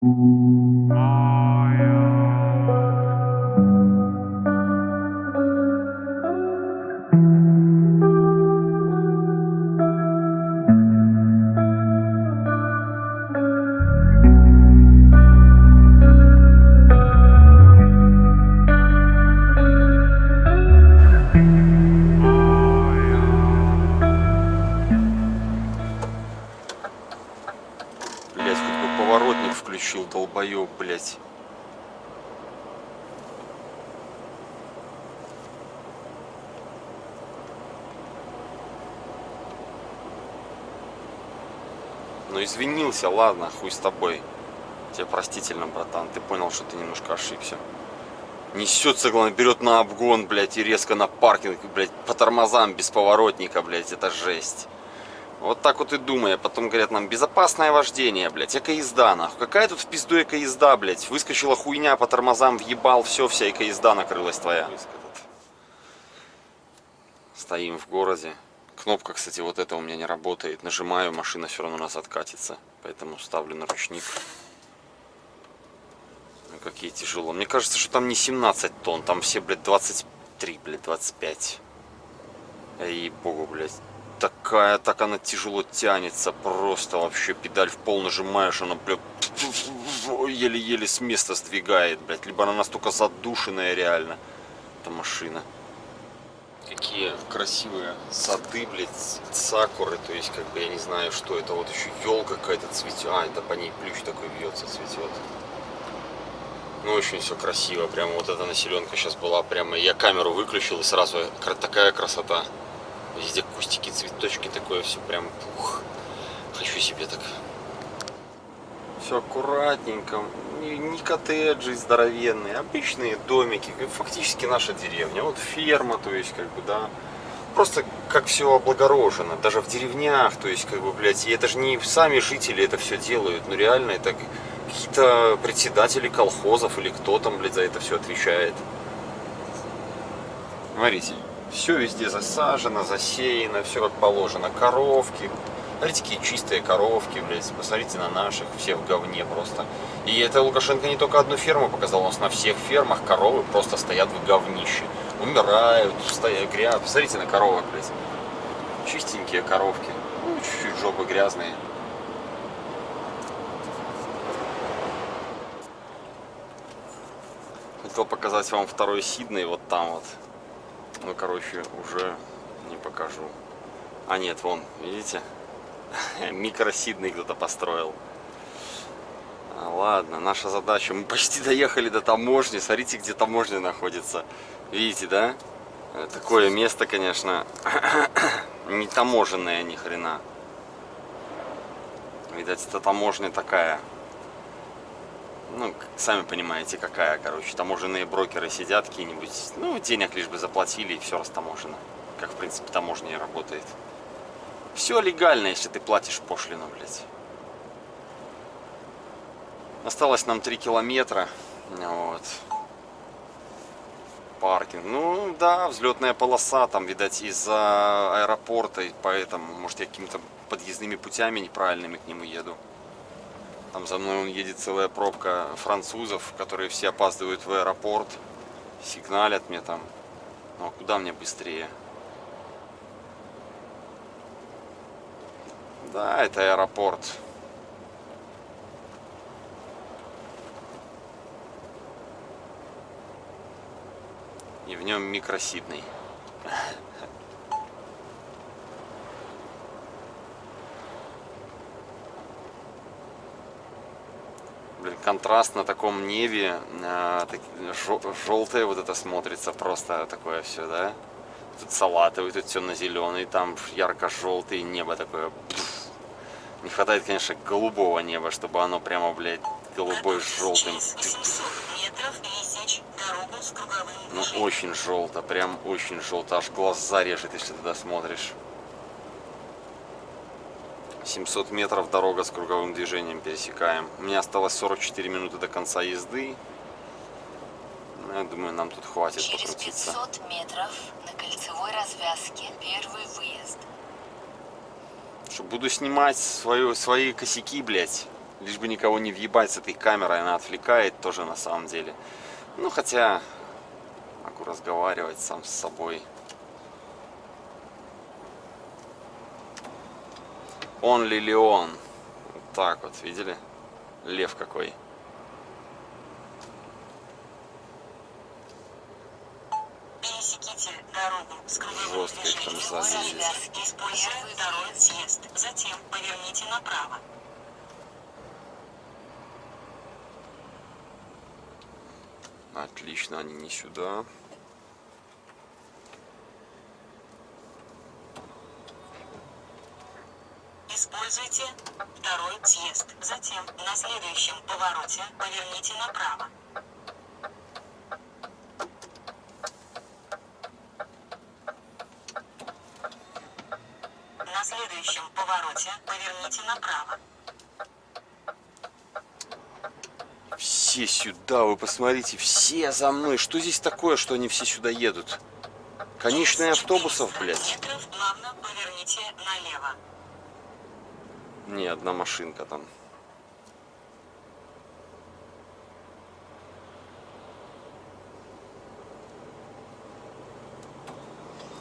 Блять, хоть бы поворотник включил, долбоёб, блять. Ну извинился, ладно, хуй с тобой. Тебе простительно, братан, ты понял, что ты немножко ошибся. Несется, главное, берет на обгон, блять, и резко на паркинг, блять, по тормозам без поворотника, блять, это жесть. Вот так вот и думай, а потом говорят нам, безопасное вождение, блядь, экоезда, нахуй. Какая тут в пизду экоезда, блядь? Выскочила хуйня, по тормозам въебал, все, вся экоезда накрылась твоя. Стоим в городе. Кнопка, кстати, вот эта у меня не работает. Нажимаю, машина все равно назад катится. Поэтому ставлю на ручник. Ну, какие тяжело. Мне кажется, что там не 17 тонн, там все, блядь, 23, блядь, 25. Ей-богу, блядь. Такая, так она тяжело тянется, просто вообще педаль в пол нажимаешь, она, блядь, еле-еле с места сдвигает, блядь. Либо она настолько задушенная реально, эта машина. Какие красивые сады, блядь, сакуры, то есть, как бы, я не знаю, что это, вот еще елка какая-то цветет, а, это по ней плющ такой вьется, цветет. Ну, очень все красиво, прямо вот эта населенка сейчас была, прямо, я камеру выключил и сразу такая красота. Везде кустики, цветочки, такое все прям пух. Хочу себе так. Все аккуратненько. Не коттеджи здоровенные, обычные домики. Фактически наша деревня. Вот ферма, то есть, как бы, да. Просто как все облагорожено. Даже в деревнях, то есть, как бы, блядь, и это же не сами жители это все делают. Но реально это какие-то председатели колхозов или кто там, блядь, за это все отвечает. Смотрите. Все везде засажено, засеяно, все как положено. Коровки. Смотрите, какие чистые коровки, блядь. Посмотрите на наших, все в говне просто. И это Лукашенко не только одну ферму показал, у нас на всех фермах коровы просто стоят в говнище. Умирают, стоят грязь. Посмотрите на коровок, блядь. Чистенькие коровки. Ну, чуть-чуть жопы грязные. Хотел показать вам второй Сидней, вот там вот. Ну, короче, уже не покажу. А нет, вон, видите? Микро-Сидней кто-то построил. Ладно, наша задача. Мы почти доехали до таможни. Смотрите, где таможня находится. Видите, да? Такое место, конечно, не таможенное ни хрена. Видать, это таможня такая. Ну, сами понимаете, какая, короче. Таможенные брокеры сидят какие-нибудь. Ну, денег лишь бы заплатили, и все растаможено. Как, в принципе, таможня и работает. Все легально, если ты платишь пошлину, блядь. Осталось нам 3 километра. Вот. Паркинг. Ну, да, взлетная полоса. Там, видать, из-за аэропорта. И поэтому, может, я какими-то подъездными путями неправильными к нему еду. Там за мной едет целая пробка французов, которые все опаздывают в аэропорт. Сигналят мне там. Ну, а куда мне быстрее? Да, это аэропорт. И в нем микро-Сидней. Блин, контраст на таком небе. Желтое вот это смотрится просто такое все, да? Тут салатовый, тут темно-зеленый, там ярко-желтый, небо такое. Не хватает, конечно, голубого неба, чтобы оно прямо, блядь, голубой с желтым. Ну, очень желто, прям очень желто. Аж глаза режет, если туда смотришь. 700 метров дорога с круговым движением пересекаем. У меня осталось 44 минуты до конца езды. Я думаю, нам тут хватит покрутиться. 500 метров на кольцевой развязке. Первый выезд. Что, буду снимать свои косяки, блядь. Лишь бы никого не въебать с этой камерой, она отвлекает тоже на самом деле. Ну, хотя, могу разговаривать сам с собой. Он ли Леон? Вот так вот, видели? Лев какой. Пересеките дорогу с круговым Жестко их там движением. залили. Используя второй съезд. Затем поверните направо. Отлично, они не сюда. Используйте второй съезд. Затем на следующем повороте поверните направо. На следующем повороте поверните направо. Все сюда, вы посмотрите, все за мной. Что здесь такое, что они все сюда едут? Конечные автобусов, 400 блядь. метров плавно поверните налево. Не, одна машинка там.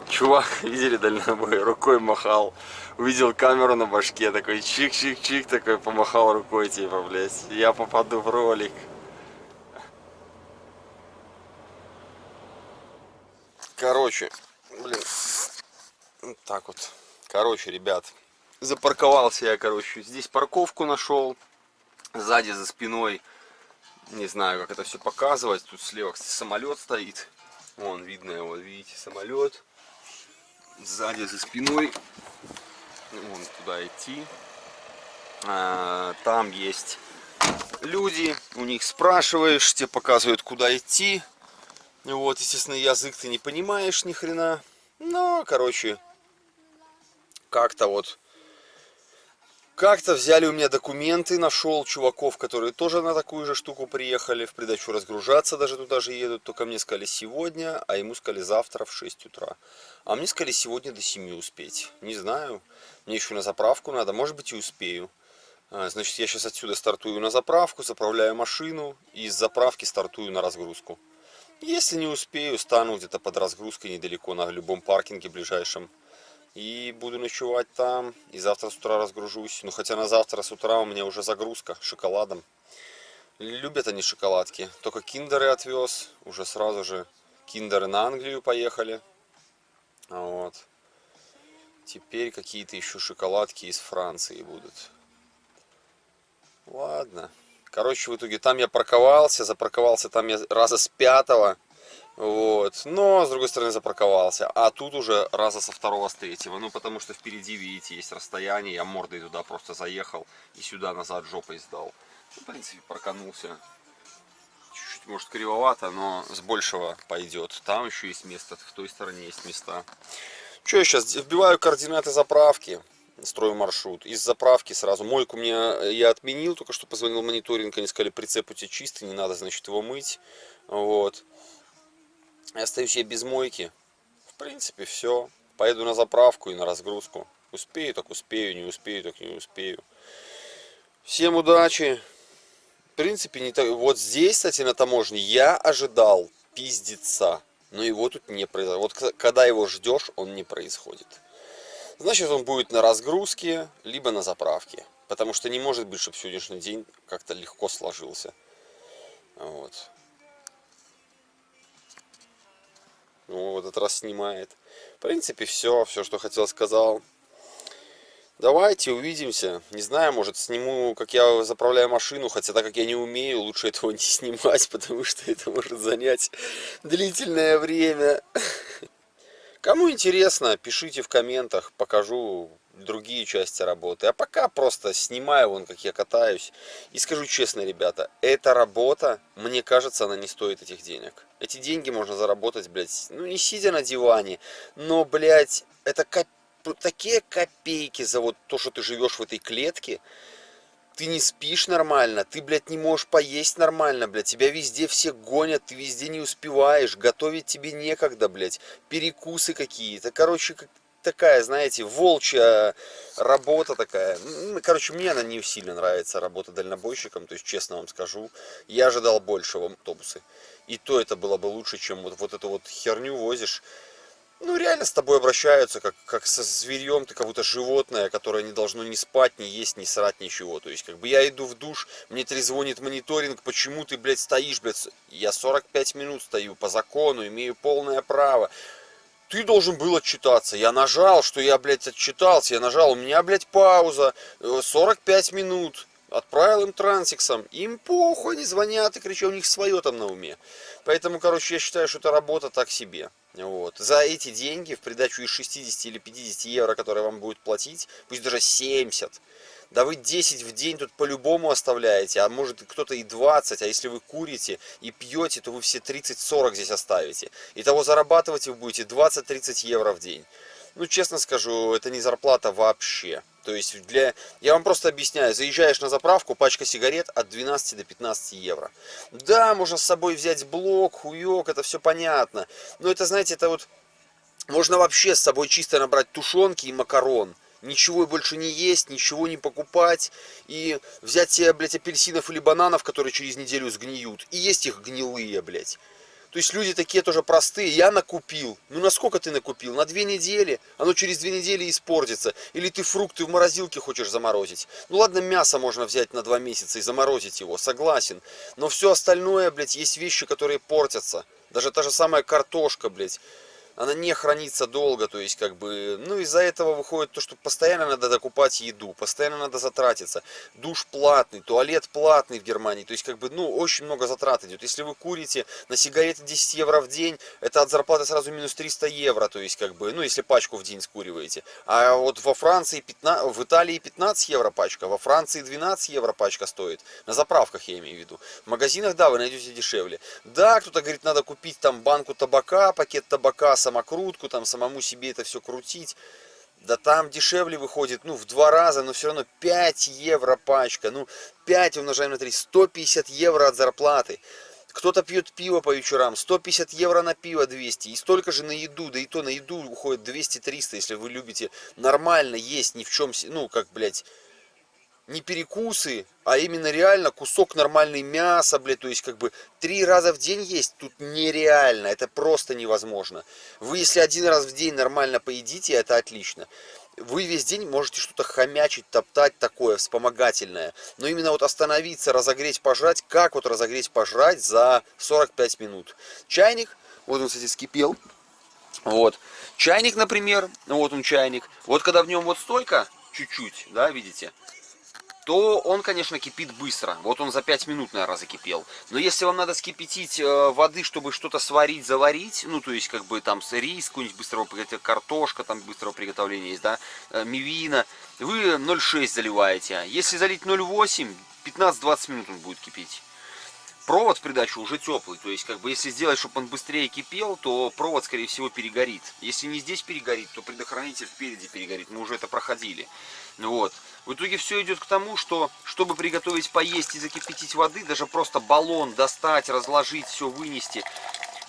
Чувак, видели, дальнобой, рукой махал. Увидел камеру на башке, такой чик-чик-чик, такой помахал рукой, типа, блядь, я попаду в ролик. Короче, блин, вот так вот. Короче, ребят, запарковался я, короче, здесь парковку нашел. Сзади, за спиной, не знаю, как это все показывать. Тут слева, кстати, самолет стоит. Вон, видно его, видите, самолет. Сзади, за спиной, вон туда идти. Там есть люди, у них спрашиваешь, тебе показывают, куда идти. Вот, естественно, язык ты не понимаешь ни хрена. Но, короче, как-то взяли у меня документы, нашел чуваков, которые тоже на такую же штуку приехали, в придачу разгружаться даже туда же едут, только мне сказали сегодня, а ему сказали завтра в 6 утра. А мне сказали сегодня до 7 успеть. Не знаю, мне еще на заправку надо, может быть и успею. Значит, я сейчас отсюда стартую на заправку, заправляю машину и из заправки стартую на разгрузку. Если не успею, стану где-то под разгрузкой недалеко на любом паркинге ближайшем. И буду ночевать там. И завтра с утра разгружусь. Ну, хотя на завтра с утра у меня уже загрузка шоколадом. Любят они шоколадки. Только киндеры отвез. Уже сразу же киндеры на Англию поехали. Вот. Теперь какие-то еще шоколадки из Франции будут. Ладно. Короче, в итоге там я парковался. Запарковался там я раза с 5-го. Вот. Но, с другой стороны, запарковался. А тут уже раза со 2-го, с 3-го. Ну, потому что впереди, видите, есть расстояние. Я мордой туда просто заехал и сюда назад жопой сдал. Ну, в принципе, проканулся. Чуть-чуть, может, кривовато, но с большего пойдет. Там еще есть место, в той стороне есть места. Что я сейчас? Вбиваю координаты заправки. Строю маршрут. Из заправки сразу. Мойку мне я отменил, только что позвонил мониторинг. Они сказали, прицеп у тебя чистый, не надо, значит, его мыть. Вот. Я остаюсь я без мойки. В принципе, все. Поеду на заправку и на разгрузку. Успею, так успею, не успею, так не успею. Всем удачи. В принципе, не так. Вот здесь, кстати, на таможне я ожидал пиздеца. Но его тут не произошло. Вот когда его ждешь, он не происходит. Значит, он будет на разгрузке, либо на заправке. Потому что не может быть, чтобы сегодняшний день как-то легко сложился. Вот. Ну, в этот раз снимает. В принципе, все, что хотел, сказал. Давайте увидимся. Не знаю, может, сниму, как я заправляю машину, хотя так как я не умею, лучше этого не снимать, потому что это может занять длительное время. Кому интересно, пишите в комментах, покажу другие части работы. А пока просто снимаю, вон как я катаюсь. И скажу честно, ребята, эта работа, мне кажется, она не стоит этих денег. Эти деньги можно заработать, блядь, ну не сидя на диване, но, блядь, это такие копейки за вот то, что ты живешь в этой клетке. Ты не спишь нормально, ты, блядь, не можешь поесть нормально, блядь, тебя везде все гонят, ты везде не успеваешь, готовить тебе некогда, блядь, перекусы какие-то, короче, такая, знаете, волчья работа такая. Короче, мне она не сильно нравится, работа дальнобойщиком, то есть, честно вам скажу. Я ожидал большего автобусы. И то это было бы лучше, чем вот эту вот херню возишь. Ну, реально с тобой обращаются, как со зверьем, ты как будто животное, которое не должно ни спать, ни есть, ни срать, ничего. То есть, как бы я иду в душ, мне трезвонит мониторинг, почему ты, блядь, стоишь, блядь. Я 45 минут стою по закону, имею полное право. Ты должен был отчитаться. Я нажал, что я, блядь, отчитался. Я нажал, у меня, блядь, пауза. 45 минут. Отправил им трансиксом. Им похуй, они звонят и кричат, у них свое там на уме. Поэтому, короче, я считаю, что это работа так себе. Вот. За эти деньги, в придачу из 60 или 50 евро, которые вам будут платить, пусть даже 70, да вы 10 в день тут по-любому оставляете, а может кто-то и 20, а если вы курите и пьете, то вы все 30-40 здесь оставите. Итого зарабатывать вы будете 20-30 евро в день. Ну, честно скажу, это не зарплата вообще. То есть, я вам просто объясняю, заезжаешь на заправку, пачка сигарет от 12 до 15 евро. Да, можно с собой взять блок, хуёк, это все понятно. Но это, знаете, это вот, можно вообще с собой чисто набрать тушенки и макарон. Ничего больше не есть, ничего не покупать. И взять себе, блядь, апельсинов или бананов, которые через неделю сгниют. И есть их гнилые, блядь. То есть люди такие тоже простые. Я накупил. Ну насколько ты накупил? На 2 недели. Оно через 2 недели испортится. Или ты фрукты в морозилке хочешь заморозить. Ну ладно, мясо можно взять на 2 месяца и заморозить его. Согласен. Но все остальное, блядь, есть вещи, которые портятся. Даже та же самая картошка, блядь. Она не хранится долго, то есть как бы, ну из-за этого выходит то, что постоянно надо докупать еду, постоянно надо затратиться. Душ платный, туалет платный в Германии, то есть как бы, ну очень много затрат идет. Если вы курите на сигареты 10 евро в день, это от зарплаты сразу минус 300 евро, то есть как бы, ну если пачку в день скуриваете. А вот во Франции, в Италии 15 евро пачка, во Франции 12 евро пачка стоит, на заправках я имею в виду. В магазинах, да, вы найдете дешевле. Да, кто-то говорит, надо купить там банку табака, пакет табака, самокрутку, там самому себе это все крутить. Да там дешевле выходит, ну, в 2 раза, но все равно 5 евро пачка. Ну, 5 умножаем на 3, 150 евро от зарплаты. Кто-то пьет пиво по вечерам, 150 евро на пиво 200. И столько же на еду, да и то на еду уходит 200-300, если вы любите нормально есть, ни в чем, ну, как, блядь, не перекусы, а именно реально кусок нормальной мяса, блядь, то есть как бы 3 раза в день есть тут нереально, это просто невозможно. Вы если 1 раз в день нормально поедите, это отлично. Вы весь день можете что-то хомячить, топтать такое, вспомогательное. Но именно вот остановиться, разогреть, пожрать, как вот разогреть, пожрать за 45 минут. Чайник, вот он, кстати, вскипел. Вот. Чайник, например, вот он чайник. Вот когда в нем вот столько, чуть-чуть, да, видите, то он, конечно, кипит быстро. Вот он за 5 минут, наверное, закипел. Но если вам надо скипятить воды, чтобы что-то сварить, заварить, ну, то есть, как бы, там, рис, какой-нибудь быстрого приготовления, картошка, там, быстрого приготовления есть, да, мивина, вы 0,6 заливаете. Если залить 0,8, 15-20 минут он будет кипеть. Провод в придачу уже теплый, то есть, как бы, если сделать, чтобы он быстрее кипел, то провод, скорее всего, перегорит. Если не здесь перегорит, то предохранитель впереди перегорит. Мы уже это проходили. Вот. В итоге все идет к тому, что, чтобы приготовить поесть и закипятить воды, даже просто баллон достать, разложить, все вынести,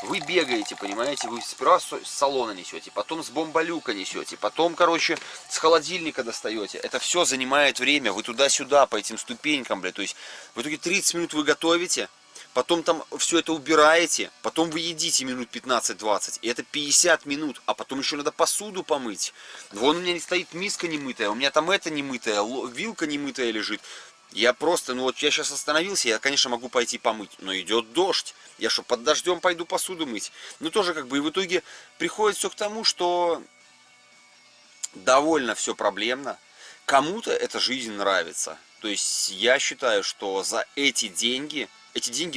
вы бегаете, понимаете, вы сперва с салона несете, потом с бомболюка несете, потом, короче, с холодильника достаете. Это все занимает время, вы туда-сюда по этим ступенькам, блядь, то есть в итоге 30 минут вы готовите, потом там все это убираете, потом вы едите минут 15-20, и это 50 минут, а потом еще надо посуду помыть. Вон у меня не стоит миска немытая, у меня там это немытая, вилка немытая лежит. Я просто, ну вот я сейчас остановился, я, конечно, могу пойти помыть, но идет дождь. Я что, под дождем пойду посуду мыть? Ну тоже как бы, и в итоге приходит все к тому, что довольно все проблемно. Кому-то эта жизнь нравится. То есть я считаю, что за эти деньги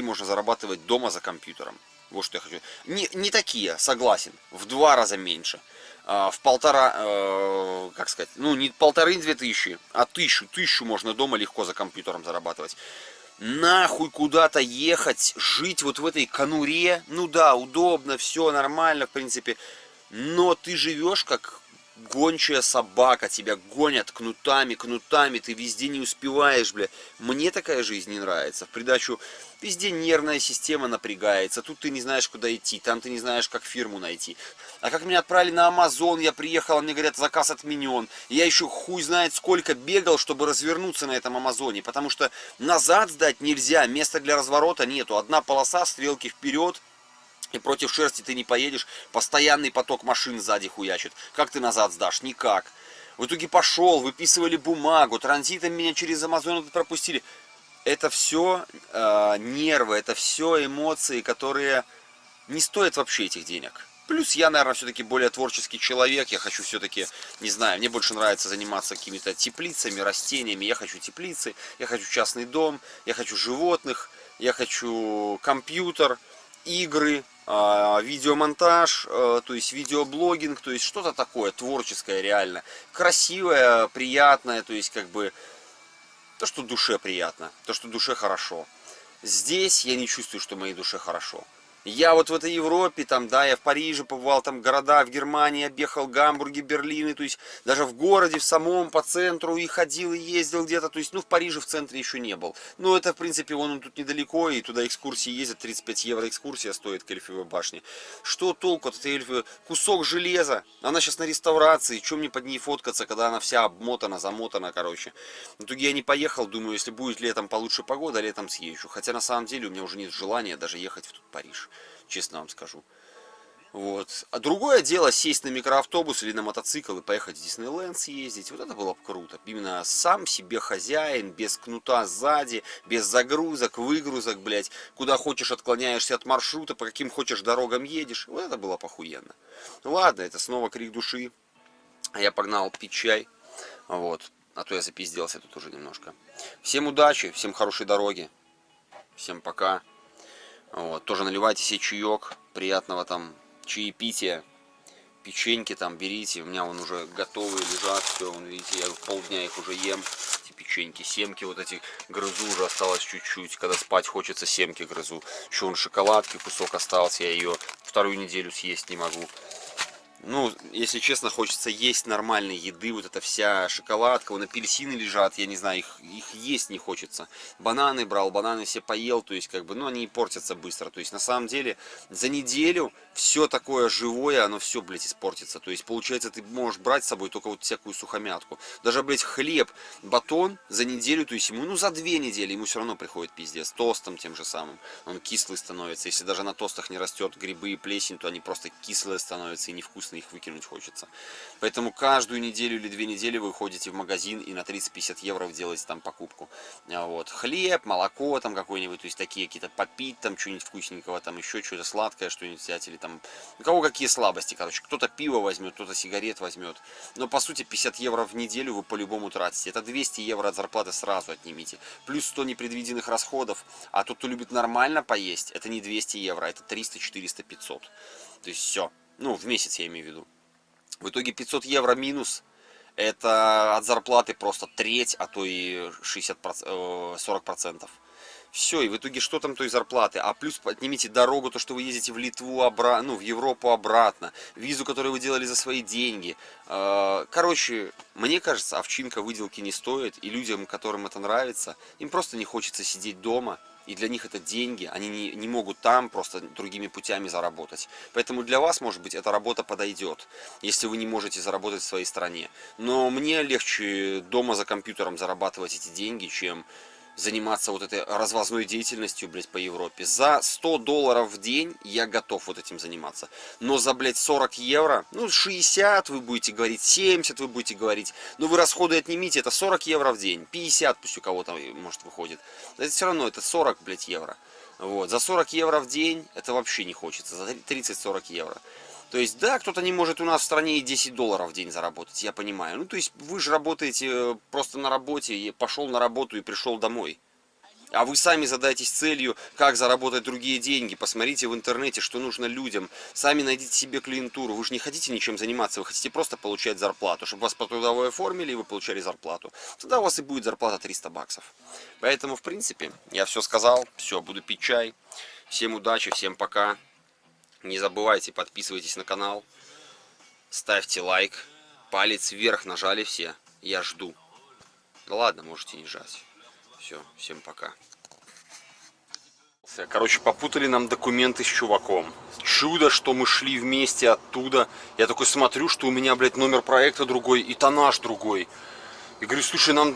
можно зарабатывать дома за компьютером. Вот что я хочу. Не такие, согласен, в 2 раза меньше. В 1,5, как сказать, ну не 1,5-2 тысячи, а 1000 можно дома легко за компьютером зарабатывать. Нахуй куда-то ехать, жить вот в этой конуре, ну да, удобно, все нормально, в принципе, но ты живешь как гончая собака, тебя гонят кнутами, кнутами, ты везде не успеваешь, бля. Мне такая жизнь не нравится. В придачу везде нервная система напрягается, тут ты не знаешь, куда идти, там ты не знаешь, как фирму найти. А как меня отправили на Амазон, я приехал, мне говорят, заказ отменен. Я еще хуй знает сколько бегал, чтобы развернуться на этом Амазоне, потому что назад сдать нельзя, места для разворота нету. Одна полоса, стрелки вперед. И против шерсти ты не поедешь, постоянный поток машин сзади хуячит. Как ты назад сдашь? Никак. В итоге пошел, выписывали бумагу, транзитом меня через Амазон пропустили. Это все нервы, это все эмоции, которые не стоят вообще этих денег. Плюс я, наверное, все-таки более творческий человек, я хочу все-таки, не знаю, мне больше нравится заниматься какими-то теплицами, растениями, я хочу теплицы, я хочу частный дом, я хочу животных, я хочу компьютер, игры, видеомонтаж, то есть видеоблогинг, то есть что-то такое творческое реально, красивое, приятное, то есть как бы то, что душе приятно, то, что душе хорошо. Здесь я не чувствую, что моей душе хорошо. Я вот в этой Европе, там, да, я в Париже побывал, там города, в Германии объехал, Гамбурге, Берлины, то есть даже в городе, в самом, по центру и ходил, и ездил где-то, то есть, ну, в Париже в центре еще не был. Но это, в принципе, он тут недалеко, и туда экскурсии ездят, 35 евро экскурсия стоит к Эльфовой башне. Что толку от этой Эльфы? Кусок железа, она сейчас на реставрации, чем мне под ней фоткаться, когда она вся обмотана, замотана, короче. В итоге я не поехал, думаю, если будет летом получше погода, летом съезжу. Хотя на самом деле у меня уже нет желания даже ехать в тот Париж. Честно вам скажу. Вот. А другое дело сесть на микроавтобус или на мотоцикл и поехать в Диснейленд съездить. Вот это было бы круто. Именно сам себе хозяин, без кнута сзади, без загрузок, выгрузок, блядь. Куда хочешь отклоняешься от маршрута, по каким хочешь дорогам едешь. Вот это было похуенно. Ладно, это снова крик души. А я погнал пить чай. Вот. А то я запизделся тут уже немножко. Всем удачи, всем хорошей дороги. Всем пока. Вот, тоже наливайте себе чаек, приятного там чаепития, печеньки там берите, у меня вон уже готовые лежат, все, вон, видите, я полдня их уже ем, эти печеньки, семки вот эти грызу, уже осталось чуть-чуть, когда спать хочется, семки грызу, еще вон шоколадки кусок остался, я ее вторую неделю съесть не могу. Ну, если честно, хочется есть нормальной еды, вот эта вся шоколадка, вон апельсины лежат, я не знаю, их есть не хочется. Бананы брал, бананы все поел, то есть как бы, ну, они и портятся быстро. То есть на самом деле за неделю все такое живое, оно все, блядь, испортится. То есть получается, ты можешь брать с собой только вот всякую сухомятку. Даже, блядь, хлеб, батон за неделю, то есть ему, ну, за 2 недели ему все равно приходит пиздец. Тостом тем же самым, он кислый становится. Если даже на тостах не растет грибы и плесень, то они просто кислые становятся и невкусные, их выкинуть хочется. Поэтому каждую неделю или 2 недели вы ходите в магазин и на 30-50 евро делаете там покупку. Вот. Хлеб, молоко там какой-нибудь, то есть такие какие-то попить, там что-нибудь вкусненького, там еще что-то сладкое, что-нибудь взять, или там, у кого какие слабости, короче, кто-то пиво возьмет, кто-то сигарет возьмет. Но по сути 50 евро в неделю вы по-любому тратите. Это 200 евро от зарплаты сразу отнимите. Плюс 100 непредвиденных расходов. А тот, кто любит нормально поесть, это не 200 евро, это 300, 400, 500. То есть все. Ну, в месяц я имею в виду. В итоге 500 евро минус. Это от зарплаты просто треть, а то и 40%. Все, и в итоге что там той зарплаты? А плюс поднимите дорогу, то, что вы ездите в Литву, ну, в Европу обратно, визу, которую вы делали за свои деньги. Короче, мне кажется, овчинка выделки не стоит, и людям, которым это нравится, им просто не хочется сидеть дома. И для них это деньги, они не могут там просто другими путями заработать. Поэтому для вас, может быть, эта работа подойдет, если вы не можете заработать в своей стране. Но мне легче дома за компьютером зарабатывать эти деньги, чем заниматься вот этой развозной деятельностью, блядь, по Европе. За 100 долларов в день я готов вот этим заниматься. Но за, блядь, 40 евро, ну, 60 вы будете говорить, 70 вы будете говорить. Но вы расходы отнимите, это 40 евро в день. 50 пусть у кого-то, может, выходит. Это все равно, это 40, блядь, евро. Вот. За 40 евро в день это вообще не хочется. За 30-40 евро. То есть, да, кто-то не может у нас в стране и 10 долларов в день заработать, я понимаю. Ну, то есть, вы же работаете просто на работе, и пошел на работу и пришел домой. А вы сами задайтесь целью, как заработать другие деньги. Посмотрите в интернете, что нужно людям. Сами найдите себе клиентуру. Вы же не хотите ничем заниматься, вы хотите просто получать зарплату. Чтобы вас по трудовой оформили, и вы получали зарплату. Тогда у вас и будет зарплата 300 баксов. Поэтому, в принципе, я все сказал. Все, буду пить чай. Всем удачи, всем пока. Не забывайте, подписывайтесь на канал, ставьте лайк, Палец вверх нажали все. Я жду. Да ладно, можете не жать. Все, всем пока. Короче, попутали нам документы с чуваком. Чудо, что мы шли вместе оттуда. Я такой смотрю, что у меня, блядь, номер проекта другой и тоннаж другой. И говорю, слушай, нам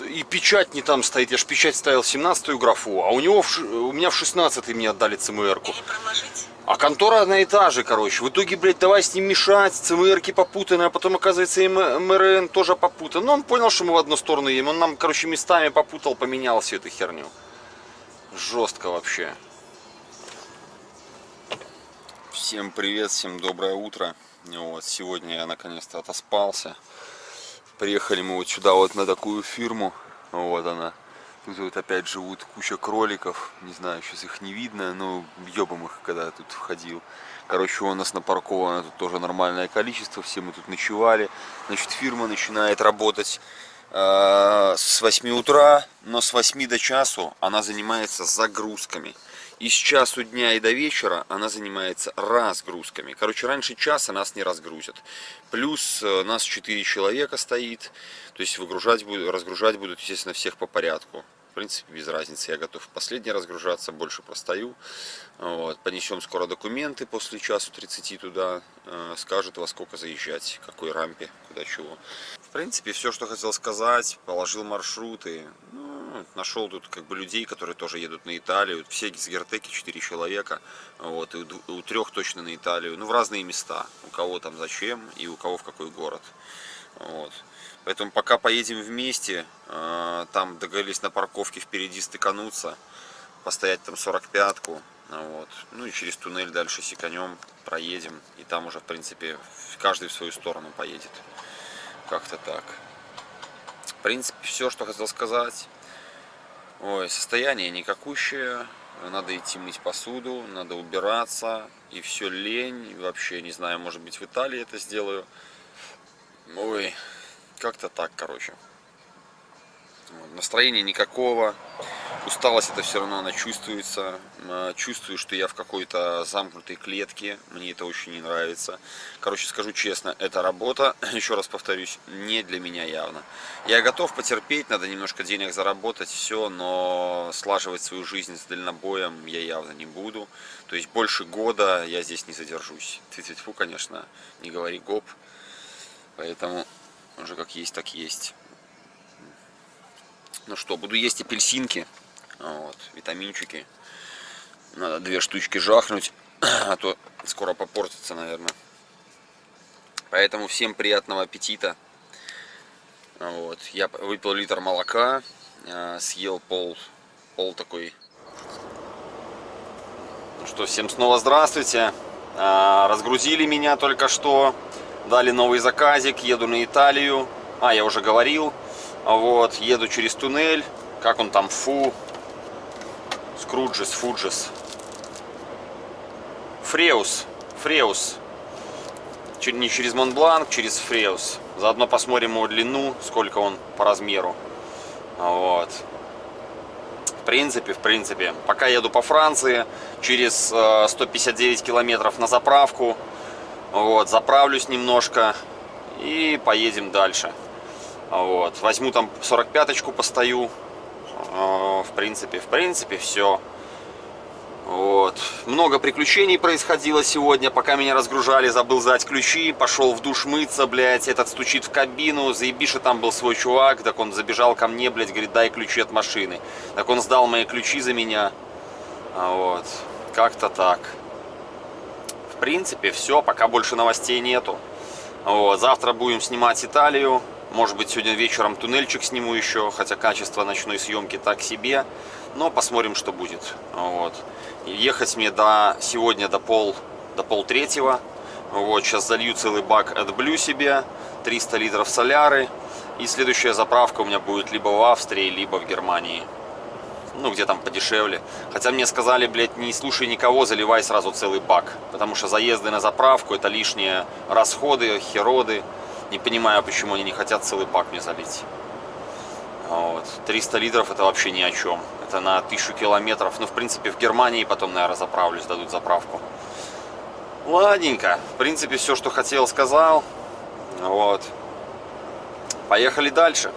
и печать не там стоит. Я ж печать ставил в 17-ю графу, а у меня в 16-й мне отдали ЦМР-ку. Или проложить? А контора одна и та же, короче. В итоге, блядь, давай с ним мешать, ЦМР-ки попутаны, а потом, оказывается, и МРН тоже попутан. Но он понял, что мы в одну сторону едем. Он нам, короче, местами попутал, поменял всю эту херню. Жестко вообще. Всем привет, всем доброе утро. Вот, сегодня я наконец-то отоспался. Приехали мы вот сюда, вот на такую фирму. Вот она. Тут вот опять живут куча кроликов. Не знаю, сейчас их не видно, но ебом их, когда я тут входил. Короче, у нас напарковано тут тоже нормальное количество. Все мы тут ночевали. Значит, фирма начинает работать с 8 утра, но с 8 до часу она занимается загрузками. И с часу дня и до вечера она занимается разгрузками. Короче, раньше часа нас не разгрузят. Плюс нас 4 человека стоит. То есть разгружать будут, естественно, всех по порядку. В принципе, без разницы. Я готов последний разгружаться, больше простою. Вот. Понесем скоро документы после часу 30 туда. Скажут, во сколько заезжать, какой рампе, куда чего. В принципе, все, что хотел сказать. Положил маршруты. Нашел тут как бы людей, которые тоже едут на Италию. Все с Гертеки, 4 человека. Вот, и у 3 точно на Италию. Ну, в разные места. У кого там зачем и у кого в какой город. Вот. Поэтому пока поедем вместе, там договорились на парковке впереди стыкануться, постоять там 45-ку, вот. Ну и через туннель дальше секанем, проедем, и там уже в принципе каждый в свою сторону поедет. Как-то так. В принципе, все, что хотел сказать. Ой, состояние никакущее, надо идти мыть посуду, надо убираться, и все лень, вообще не знаю, может быть в Италии это сделаю. Ой, как-то так, короче. Настроения никакого. Усталость это все равно она чувствуется. Чувствую, что я в какой-то замкнутой клетке. Мне это очень не нравится. Короче, скажу честно, эта работа, еще раз повторюсь, не для меня явно. Я готов потерпеть, надо немножко денег заработать, все, но слаживать свою жизнь с дальнобоем я явно не буду. То есть больше года я здесь не задержусь. Тьфу, конечно, не говори гоп. Поэтому уже как есть, так есть. Ну что, буду есть апельсинки, вот, витаминчики. Надо 2 штучки жахнуть, а то скоро попортится, наверное. Поэтому всем приятного аппетита. Вот, я выпил литр молока, съел пол такой. Ну что, всем снова здравствуйте. Разгрузили меня только что. Дали новый заказик, еду на Италию. Я уже говорил. Вот, еду через туннель. Как он там? Фуджес. Фреус. Не через Монбланк, через Фреус. Заодно посмотрим его длину, сколько он по размеру. Вот. В принципе, пока еду по Франции, через 159 километров на заправку. Вот, заправлюсь немножко и поедем дальше. Вот, возьму там 45-очку, постою. В принципе, все. Вот. Много приключений происходило сегодня, пока меня разгружали, забыл сдать ключи, пошел в душ мыться, блядь, этот стучит в кабину, заебише, там был свой чувак, так он забежал ко мне, блядь, говорит, дай ключи от машины. Так он сдал мои ключи за меня. Вот, как-то так. В принципе, все, пока больше новостей нету. Вот, завтра будем снимать Италию. Может быть, сегодня вечером туннельчик сниму еще, хотя качество ночной съемки так себе. Но посмотрим, что будет. Вот. Ехать мне сегодня до полтретьего. Вот, сейчас залью целый бак AdBlue себе, 300 литров соляры. И следующая заправка у меня будет либо в Австрии, либо в Германии. Ну, где там подешевле. Хотя мне сказали, блядь, не слушай никого, заливай сразу целый бак. Потому что заезды на заправку — это лишние расходы, хероды. Не понимаю, почему они не хотят целый бак мне залить. Вот. 300 литров — это вообще ни о чем. Это на 1000 километров. Ну, в принципе, в Германии потом, наверное, заправлюсь, дадут заправку. Ладненько. В принципе, все, что хотел, сказал. Вот. Поехали дальше.